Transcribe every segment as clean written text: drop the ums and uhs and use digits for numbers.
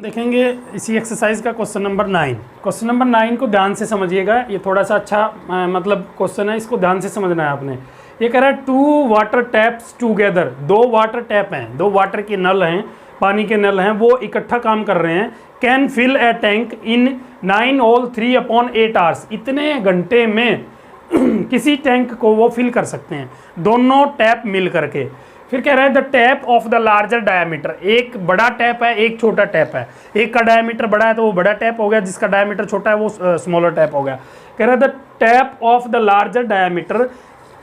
देखेंगे इसी एक्सरसाइज का क्वेश्चन नंबर 9। क्वेश्चन नंबर 9 को ध्यान से समझिएगा, ये थोड़ा सा अच्छा मतलब क्वेश्चन है, इसको ध्यान से समझना है आपने। ये कह रहा है 2 water taps together, 2 water tap हैं, 2 वाटर के नल हैं, पानी के नल हैं, वो इकट्ठा काम कर रहे हैं। Can fill a tank in 9 whole 3/8 hours, इतने घंटे में किसी टैंक को वो फिल कर सकते हैं, दोनों टैप मिल करके। फिर कह रहा है the tap of the larger diameter, एक बड़ा टैप है एक छोटा टैप है, एक का डायमीटर बड़ा है तो वो बड़ा टैप हो गया, जिसका डायमीटर छोटा है वो स्मॉलर टैप हो गया। कह रहा है the tap of the larger diameter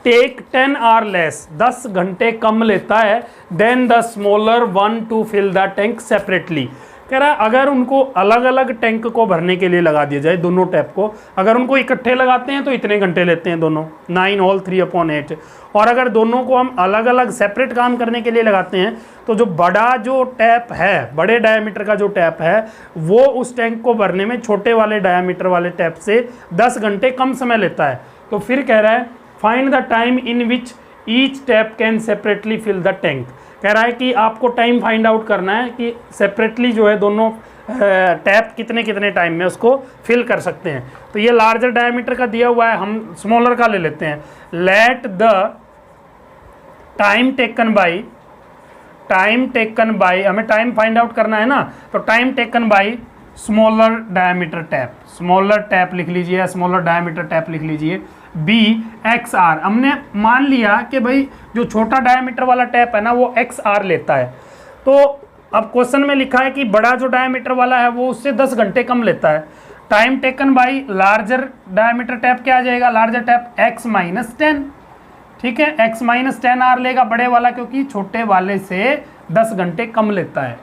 take 10 hour less, 10 घंटे कम लेता है then the smaller one to fill the tank separately. कह रहा है अगर उनको अलग अलग टैंक को भरने के लिए लगा दिया जाए, दोनों टैप को, अगर उनको इकट्ठे लगाते हैं तो इतने घंटे लेते हैं दोनों, 9 होल 3/8। और अगर दोनों को हम अलग अलग सेपरेट काम करने के लिए लगाते हैं तो जो बड़ा जो टैप है, बड़े डायमीटर का जो टैप है, वो उस टैंक को भरने में छोटे वाले डायमीटर वाले टैप से 10 घंटे कम समय लेता है। तो फिर कह रहा है find the time in which each tap can separately fill the tank. कह रहा है कि आपको टाइम फाइंड आउट करना है कि सेपरेटली जो है दोनों टैप कितने कितने टाइम में उसको फिल कर सकते हैं। तो ये लार्जर डायमीटर का दिया हुआ है, हम स्मॉलर का ले लेते हैं। Let the time taken by, हमें टाइम फाइंड आउट करना है ना, तो time taken by smaller diameter tap, smaller tap लिख लीजिए, स्मॉलर डायमीटर टैप लिख लीजिए, बी एक्स आर। हमने मान लिया कि भाई जो छोटा डायमीटर वाला टैप है ना वो एक्स आर लेता है। तो अब क्वेश्चन में लिखा है कि बड़ा जो डायमीटर वाला है वो उससे 10 घंटे कम लेता है। Time taken by larger diameter tap क्या आ जाएगा, लार्जर टैप x - 10, ठीक है, x - 10 आर लेगा बड़े वाला, क्योंकि छोटे वाले से 10 घंटे कम लेता है।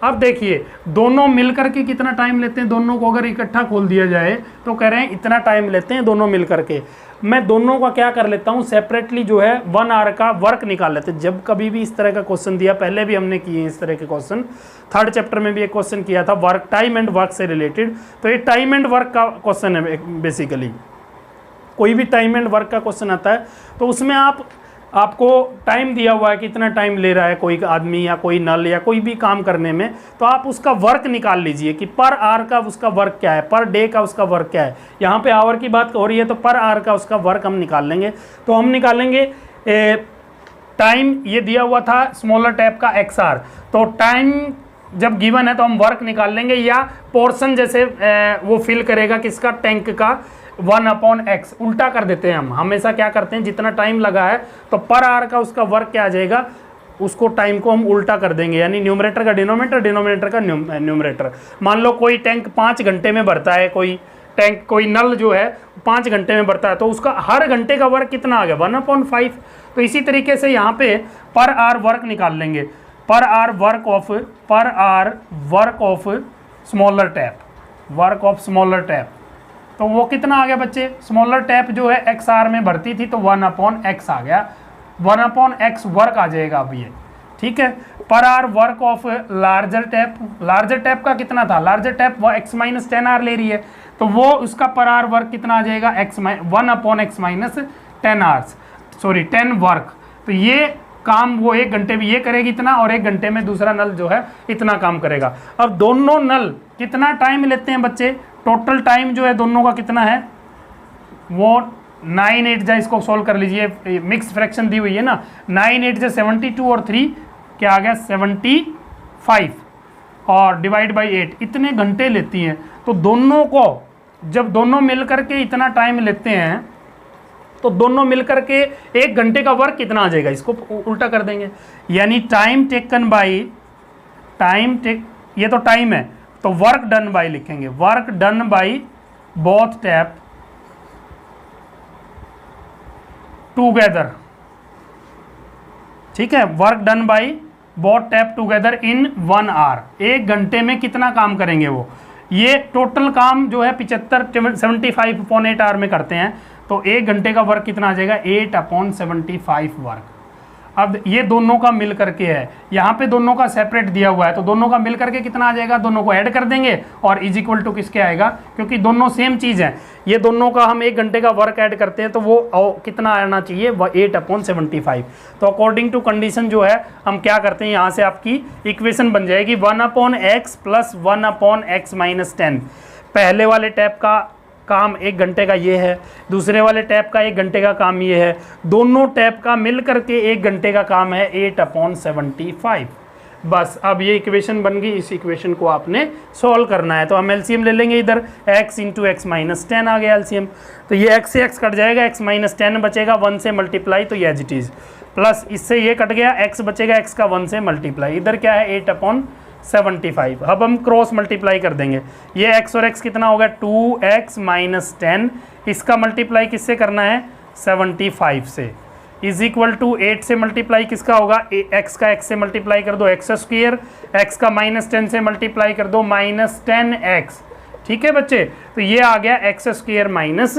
अब देखिए दोनों मिलकर के कितना टाइम लेते हैं, दोनों को अगर इकट्ठा खोल दिया जाए तो कह रहे हैं इतना टाइम लेते हैं दोनों मिलकर के। मैं दोनों का क्या कर लेता हूं, सेपरेटली जो है 1 आवर का वर्क निकाल लेते हैं। जब कभी भी इस तरह का क्वेश्चन दिया, पहले भी हमने किए इस तरह के क्वेश्चन, 3rd चैप्टर में भी एक क्वेश्चन किया था वर्क, टाइम एंड वर्क से रिलेटेड। तो ये टाइम एंड वर्क का क्वेश्चन है बेसिकली। कोई भी टाइम एंड वर्क का क्वेश्चन आता है तो उसमें आपको टाइम दिया हुआ है कि इतना टाइम ले रहा है कोई आदमी या कोई नल या कोई भी काम करने में, तो आप उसका वर्क निकाल लीजिए कि पर आवर का उसका वर्क क्या है, पर डे का उसका वर्क क्या है। यहाँ पे आवर की बात हो रही है तो पर आवर का उसका वर्क हम निकाल लेंगे। तो हम निकालेंगे टाइम, ये दिया हुआ था स्मॉलर टैप का एक्स आर, तो टाइम जब गिवन है तो हम वर्क निकाल लेंगे, या पोर्शन जैसे वो फिल करेगा किसका, टैंक का, 1/x उल्टा कर देते हैं। हम हमेशा क्या करते हैं, जितना टाइम लगा है तो पर आवर का उसका वर्क क्या आ जाएगा, उसको टाइम को हम उल्टा कर देंगे, यानी न्यूमरेटर का डिनोमिनेटर, डिनोमिनेटर का न्यूमरेटर। मान लो कोई टैंक 5 घंटे में भरता है, कोई टैंक, कोई नल जो है 5 घंटे में भरता है, तो उसका हर घंटे का वर्क कितना आ गया, 1/5। तो इसी तरीके से यहाँ पे पर आवर वर्क निकाल लेंगे, per hour work of smaller tap, work of smaller tap. तो वो कितना आ गया बच्चे, स्मॉलर टैप जो है एक्स आर में भरती थी तो 1/x आ गया, 1/x वर्क आ जाएगा अब ये, ठीक है। Per hour work of larger tap, larger tap का कितना था, लार्जर टैप वो x - 10 आर ले रही है, तो वो उसका पर आवर वर्क कितना आ जाएगा, 1/x - 10 आवर्स, सॉरी 10 वर्क। तो ये काम वो 1 घंटे में ये करेगी इतना, और 1 घंटे में दूसरा नल जो है इतना काम करेगा। अब दोनों नल कितना टाइम लेते हैं बच्चे, टोटल टाइम जो है दोनों का कितना है, वो 9 8 जा, इसको सॉल्व कर लीजिए, मिक्स फ्रैक्शन दी हुई है ना, 9 8 जा 72 और 3 क्या आ गया 75, और डिवाइड बाई 8, इतने घंटे लेती हैं। तो दोनों को जब दोनों मिलकर के इतना टाइम लेते हैं तो दोनों मिलकर के 1 घंटे का वर्क कितना आ जाएगा, इसको उल्टा कर देंगे, यानी टाइम टेकन बाई, ये तो टाइम है तो वर्क डन बाई लिखेंगे, work done by both tap together, ठीक है, work done by both tap together in 1 hour. 1 घंटे में कितना काम करेंगे वो, ये टोटल काम जो है 75/8 आवर में करते हैं, तो 1 घंटे का वर्क कितना आ जाएगा, 8/75 वर्क। अब ये दोनों का मिल करके है, यहाँ पे दोनों का सेपरेट दिया हुआ है, तो दोनों का मिल करके कितना आ जाएगा, दोनों को ऐड कर देंगे और इज इक्वल टू किसके आएगा, क्योंकि दोनों सेम चीज़ है, ये दोनों का हम 1 घंटे का वर्क ऐड करते हैं तो वो कितना आना चाहिए, 8/75। तो अकॉर्डिंग टू कंडीशन जो है हम क्या करते हैं, यहाँ से आपकी इक्वेशन बन जाएगी 1/x प्लस 1/x माइनस 10। पहले वाले टैप का काम 1 घंटे का ये है, दूसरे वाले टैप का 1 घंटे का काम ये है, दोनों टैप का मिल करके 1 घंटे का काम है 8/75। बस अब ये इक्वेशन बन गई, इस इक्वेशन को आपने सॉल्व करना है। तो हम एलसीएम ले लेंगे, इधर x इंटू एक्स माइनस 10 आ गया एलसीएम, तो ये x से x कट जाएगा, x माइनस 10 बचेगा, 1 से मल्टीप्लाई तो ये एज इट इज, प्लस इससे ये कट गया, x बचेगा, x का 1 से मल्टीप्लाई, इधर क्या है 8/75। अब हम क्रॉस मल्टीप्लाई कर देंगे, ये x और x कितना होगा 2x माइनस 10, इसका मल्टीप्लाई किससे करना है 75 से, इज इक्वल टू 8 से मल्टीप्लाई किसका होगा, x का x से मल्टीप्लाई कर दो x स्क्वायर, x का माइनस 10 से मल्टीप्लाई कर दो माइनस 10x। ठीक है बच्चे, तो ये आ गया x स्क्वायर माइनस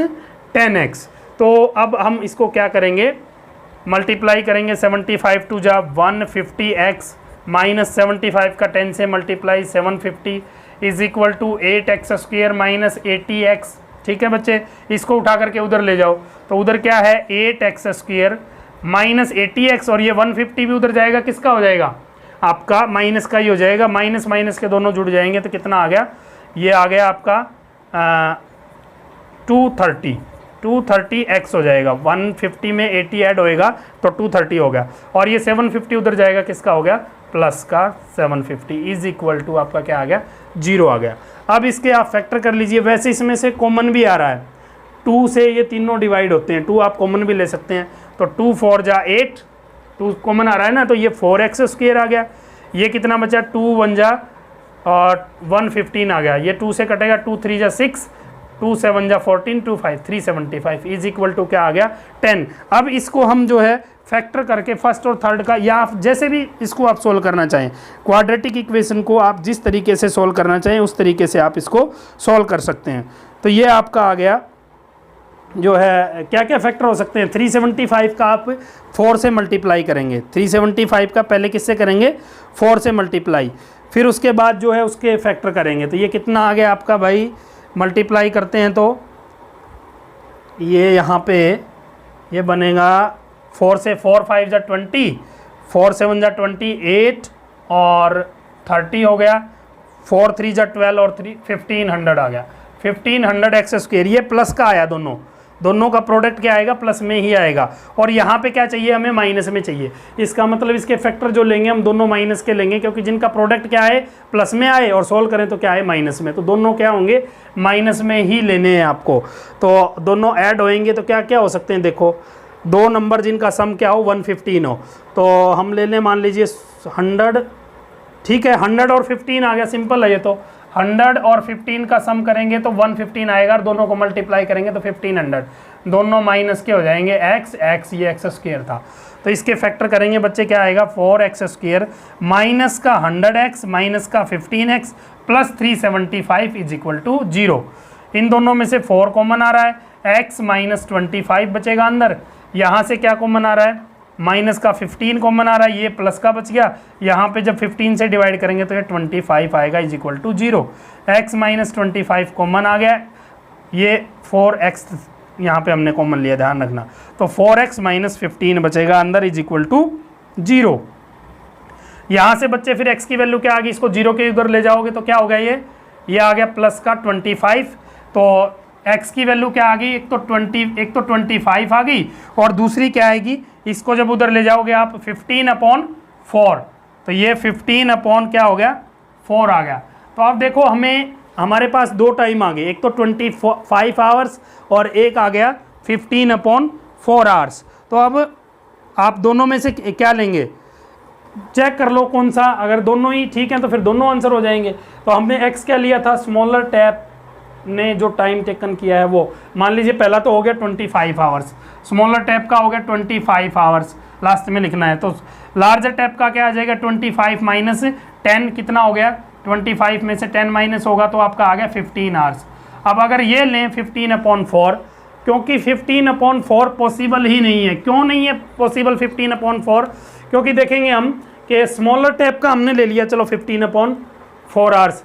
10x। तो अब हम इसको क्या करेंगे, मल्टीप्लाई करेंगे, 75 टू जा 150x माइनस 75 का 10 से multiply 750 is equal to 8x square minus 80x। ठीक है बच्चे, इसको उठा करके उधर ले जाओ, तो उधर क्या है 8x स्क्वायर माइनस 80x, और ये 150 भी उधर जाएगा, किसका हो जाएगा आपका माइनस का ही हो जाएगा, माइनस माइनस के दोनों जुड़ जाएंगे, तो कितना आ गया, ये आ गया आपका 230x हो जाएगा, 150 में 80 ऐड होएगा तो 230 हो गया, और ये 750 उधर जाएगा, किसका हो गया प्लस का 750 इज इक्वल टू आपका क्या आ गया 0 आ गया। अब इसके आप फैक्टर कर लीजिए, वैसे इसमें से कॉमन भी आ रहा है, 2 से ये तीनों डिवाइड होते हैं, 2 आप कॉमन भी ले सकते हैं, तो 2 4 जा 8, 2 कॉमन आ रहा है ना, तो ये 4x स्क्वायर आ गया, ये कितना बचा 2 1 जा और 115 आ गया, ये 2 से कटेगा, 2 3 जा 6, 2 7 जा 14, 2 5 375 इज इक्वल टू क्या आ गया 10। अब इसको हम जो है फैक्टर करके फर्स्ट और थर्ड का, या जैसे भी इसको आप सोल्व करना चाहें, क्वाड्रेटिक इक्वेशन को आप जिस तरीके से सोल्व करना चाहें उस तरीके से आप इसको सोल्व कर सकते हैं। तो ये आपका आ गया जो है, क्या क्या फैक्टर हो सकते हैं, 375 का आप 4 से मल्टीप्लाई करेंगे, 375 का पहले किससे करेंगे 4 से मल्टीप्लाई, फिर उसके बाद जो है उसके फैक्टर करेंगे, तो ये कितना आ गया आपका भाई, मल्टीप्लाई करते हैं तो ये यहाँ पे ये बनेगा 4 से 4 5 जा 20, 4 7 जा 28 और 30 हो गया, 4 3 जा 12 और 3 1500 आ गया, 1500x स्क्वायर, ये प्लस का आया, दोनों का प्रोडक्ट क्या आएगा प्लस में ही आएगा, और यहाँ पे क्या चाहिए हमें माइनस में चाहिए, इसका मतलब इसके फैक्टर जो लेंगे हम दोनों माइनस के लेंगे, क्योंकि जिनका प्रोडक्ट क्या है प्लस में आए और सोल्व करें तो क्या है माइनस में, तो दोनों क्या होंगे माइनस में ही लेने हैं आपको। तो दोनों ऐड होएंगे तो क्या क्या हो सकते हैं, देखो दो नंबर जिनका सम क्या हो 115 हो, तो हम ले लें मान लीजिए 100, ठीक है 100 और 15 आ गया, सिंपल है ये, तो 100 और 15 का सम करेंगे तो 115 आएगा, और दोनों को मल्टीप्लाई करेंगे तो 1500, दोनों माइनस के हो जाएंगे x ये x स्क्वायर था, तो इसके फैक्टर करेंगे बच्चे क्या आएगा 4x स्क्वायर माइनस का 100x माइनस का 15x plus 375 is equal to 0। इन दोनों में से 4 कॉमन आ रहा है, x माइनस 25 बचेगा अंदर, यहाँ से क्या कॉमन आ रहा है माइनस का 15 कॉमन आ रहा है, ये प्लस का बच गया, यहाँ पे जब 15 से डिवाइड करेंगे तो ये 25 आएगा is equal to 0, x minus 25 common आ गया, ये 4x यहाँ पे हमने कॉमन लिया ध्यान रखना, तो 4x माइनस 15 बचेगा अंदर इज इक्वल टू 0। यहाँ से बच्चे फिर x की वैल्यू क्या आ गई, इसको 0 के उधर ले जाओगे तो क्या होगा, ये आ गया प्लस का 25, तो x की वैल्यू क्या आ गई, एक तो 25 आ गई, और दूसरी क्या आएगी, इसको जब उधर ले जाओगे आप 15/4, तो ये 15 क्या हो गया 4 आ गया। तो आप देखो हमारे पास दो टाइम आ गए, एक तो 25 आवर्स और एक आ गया 15/4 आवर्स। तो अब आप दोनों में से क्या लेंगे, चेक कर लो कौन सा, अगर दोनों ही ठीक हैं तो फिर दोनों आंसर हो जाएंगे। तो हमने x क्या लिया था, स्मॉलर टैप ने जो टाइम टेकन किया है वो, मान लीजिए पहला तो हो गया 25 आवर्स, स्मॉलर टैप का हो गया 25 आवर्स, लास्ट में लिखना है। तो लार्जर टैप का क्या आ जाएगा 25 माइनस 10 कितना हो गया, 25 में से 10 माइनस होगा तो आपका आ गया 15 आवर्स। अब अगर ये लें 15/4 क्योंकि 15/4 पॉसिबल ही नहीं है। क्यों नहीं है पॉसिबल 15/4? क्योंकि देखेंगे हम कि स्मॉलर टैप का हमने ले लिया चलो 15/4 आवर्स,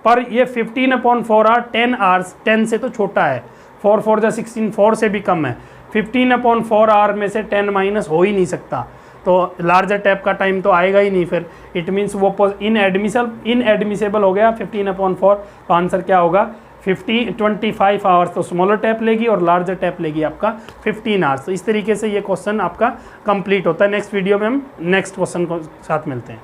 पर ये 15/4 आवर 10 आवर्स, 10 से तो छोटा है, 4 4 जा 16, 4 से भी कम है। 15/4 आवर में से 10 माइनस हो ही नहीं सकता, तो लार्जर टैप का टाइम तो आएगा ही नहीं। फिर इट मीन्स वो इनएडमिसेबल हो गया 15/4। तो आंसर क्या होगा? 25 आवर्स तो स्मॉलर टैप लेगी और लार्जर टैप लेगी आपका 15 आवर्स। तो इस तरीके से ये क्वेश्चन आपका कंप्लीट होता है। नेक्स्ट वीडियो में हम नेक्स्ट क्वेश्चन को साथ मिलते हैं।